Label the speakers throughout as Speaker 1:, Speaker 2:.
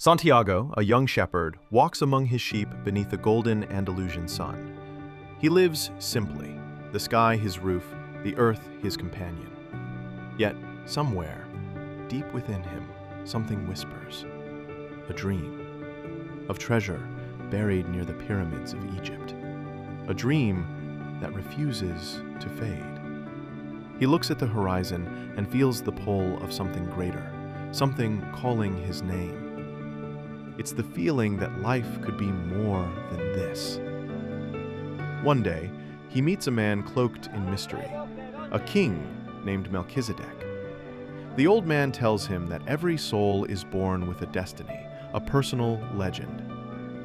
Speaker 1: Santiago, a young shepherd, walks among his sheep beneath the golden Andalusian sun. He lives simply, the sky his roof, the earth his companion. Yet, somewhere, deep within him, something whispers. A dream of treasure buried near the pyramids of Egypt. A dream that refuses to fade. He looks at the horizon and feels the pull of something greater, something calling his name. It's the feeling that life could be more than this. One day, he meets a man cloaked in mystery, a king named Melchizedek. The old man tells him that every soul is born with a destiny, a personal legend,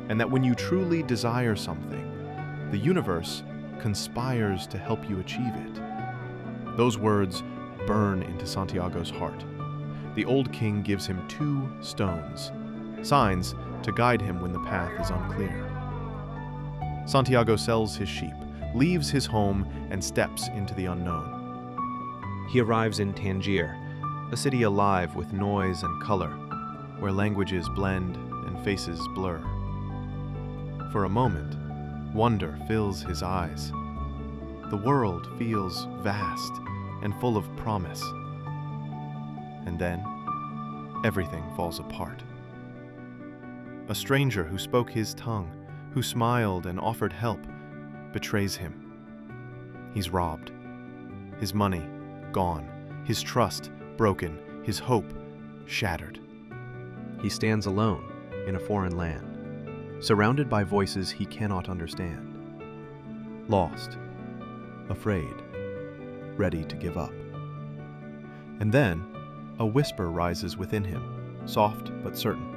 Speaker 1: and that when you truly desire something, the universe conspires to help you achieve it. Those words burn into Santiago's heart. The old king gives him 2 stones, signs to guide him when the path is unclear. Santiago sells his sheep, leaves his home, and steps into the unknown. He arrives in Tangier, a city alive with noise and color, where languages blend and faces blur. For a moment, wonder fills his eyes. The world feels vast and full of promise. And then, everything falls apart. A stranger who spoke his tongue, who smiled and offered help, betrays him. He's robbed. His money gone, his trust broken, his hope shattered. He stands alone in a foreign land, surrounded by voices he cannot understand. Lost, afraid, ready to give up. And then, a whisper rises within him, soft but certain.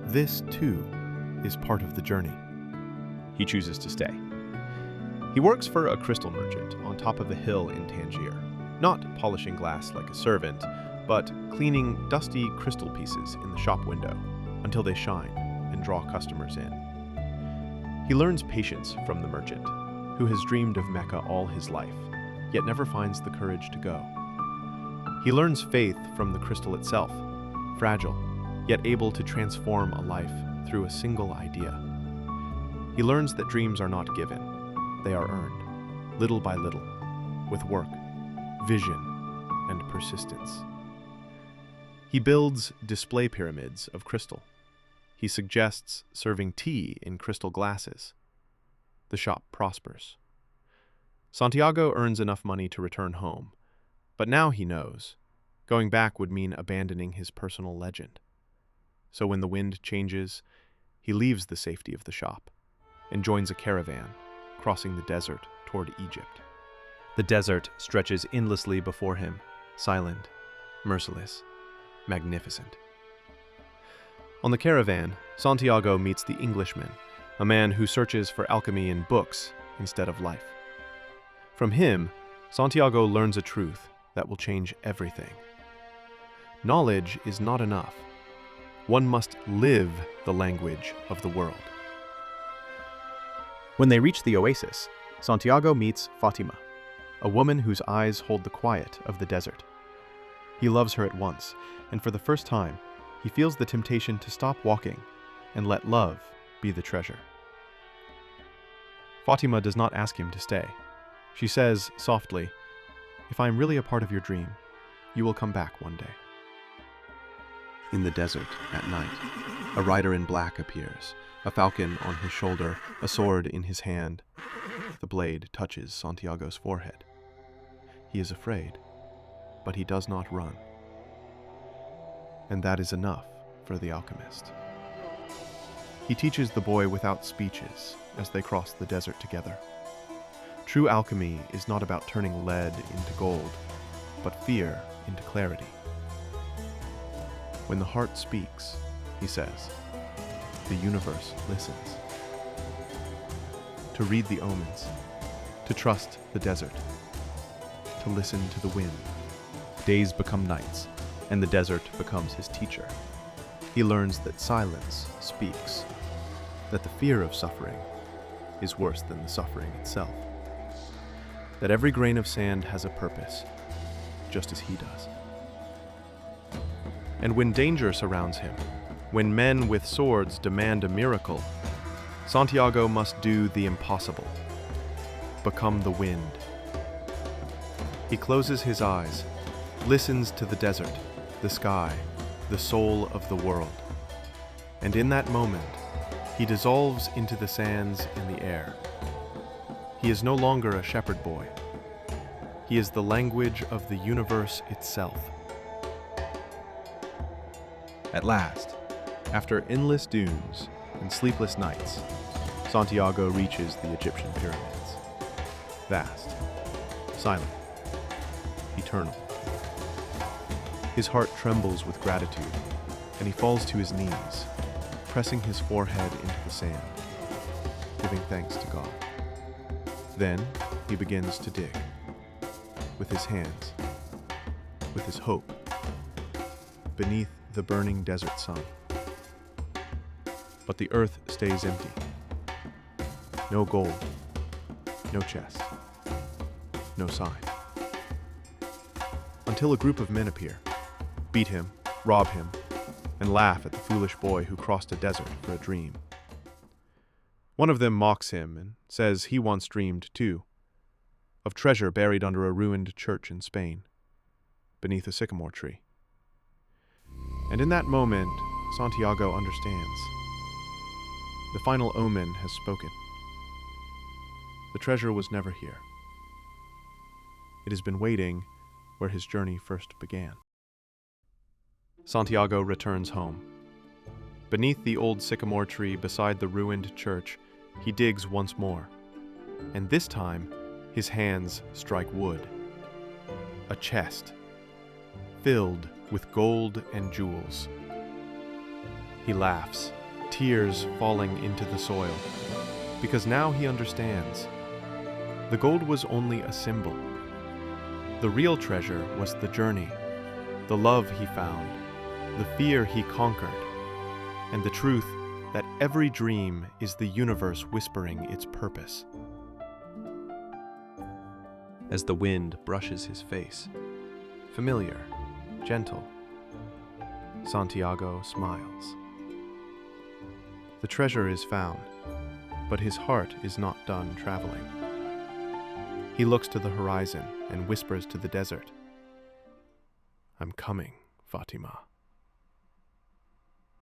Speaker 1: This, too, is part of the journey. He chooses to stay. He works for a crystal merchant on top of a hill in Tangier, not polishing glass like a servant, but cleaning dusty crystal pieces in the shop window until they shine and draw customers in. He learns patience from the merchant, who has dreamed of Mecca all his life, yet never finds the courage to go. He learns faith from the crystal itself, fragile, yet able to transform a life through a single idea. He learns that dreams are not given, they are earned, little by little, with work, vision, and persistence. He builds display pyramids of crystal. He suggests serving tea in crystal glasses. The shop prospers. Santiago earns enough money to return home, but now he knows, going back would mean abandoning his personal legend. So when the wind changes, he leaves the safety of the shop and joins a caravan, crossing the desert toward Egypt. The desert stretches endlessly before him, silent, merciless, magnificent. On the caravan, Santiago meets the Englishman, a man who searches for alchemy in books instead of life. From him, Santiago learns a truth that will change everything. Knowledge is not enough. One must live the language of the world. When they reach the oasis, Santiago meets Fatima, a woman whose eyes hold the quiet of the desert. He loves her at once, and for the first time, he feels the temptation to stop walking and let love be the treasure. Fatima does not ask him to stay. She says softly, "If I am really a part of your dream, you will come back one day." In the desert, at night, a rider in black appears, a falcon on his shoulder, a sword in his hand. The blade touches Santiago's forehead. He is afraid, but he does not run. And that is enough for the alchemist. He teaches the boy without speeches as they cross the desert together. True alchemy is not about turning lead into gold, but fear into clarity. When the heart speaks, he says, the universe listens. To read the omens, to trust the desert, to listen to the wind. Days become nights, and the desert becomes his teacher. He learns that silence speaks, that the fear of suffering is worse than the suffering itself, that every grain of sand has a purpose, just as he does. And when danger surrounds him, When men with swords demand a miracle, Santiago must do the impossible: become the wind. He closes his eyes, listens to the desert, the sky, the soul of the world. And in that moment, he dissolves into the sands and the air. He is no longer a shepherd boy. He is the language of the universe itself. At last, after endless dunes and sleepless nights, Santiago reaches the Egyptian pyramids. Vast, silent, eternal. His heart trembles with gratitude, and he falls to his knees, pressing his forehead into the sand, giving thanks to God. Then he begins to dig, with his hands, with his hope, beneath the burning desert sun. But the earth stays empty. No gold, no chest, no sign. Until a group of men appear, beat him, rob him, and laugh at the foolish boy who crossed a desert for a dream. One of them mocks him and says he once dreamed, too, of treasure buried under a ruined church in Spain, beneath a sycamore tree. And in that moment, Santiago understands. The final omen has spoken. The treasure was never here. It has been waiting where his journey first began. Santiago returns home. Beneath the old sycamore tree beside the ruined church, he digs once more. And this time, his hands strike wood. A chest, filled with gold and jewels. He laughs, tears falling into the soil, because now he understands. The gold was only a symbol. The real treasure was the journey, the love he found, the fear he conquered, and the truth that every dream is the universe whispering its purpose. As the wind brushes his face, familiar, gentle, Santiago smiles. The treasure is found, but his heart is not done traveling. He looks to the horizon and whispers to the desert, "I'm coming, Fatima."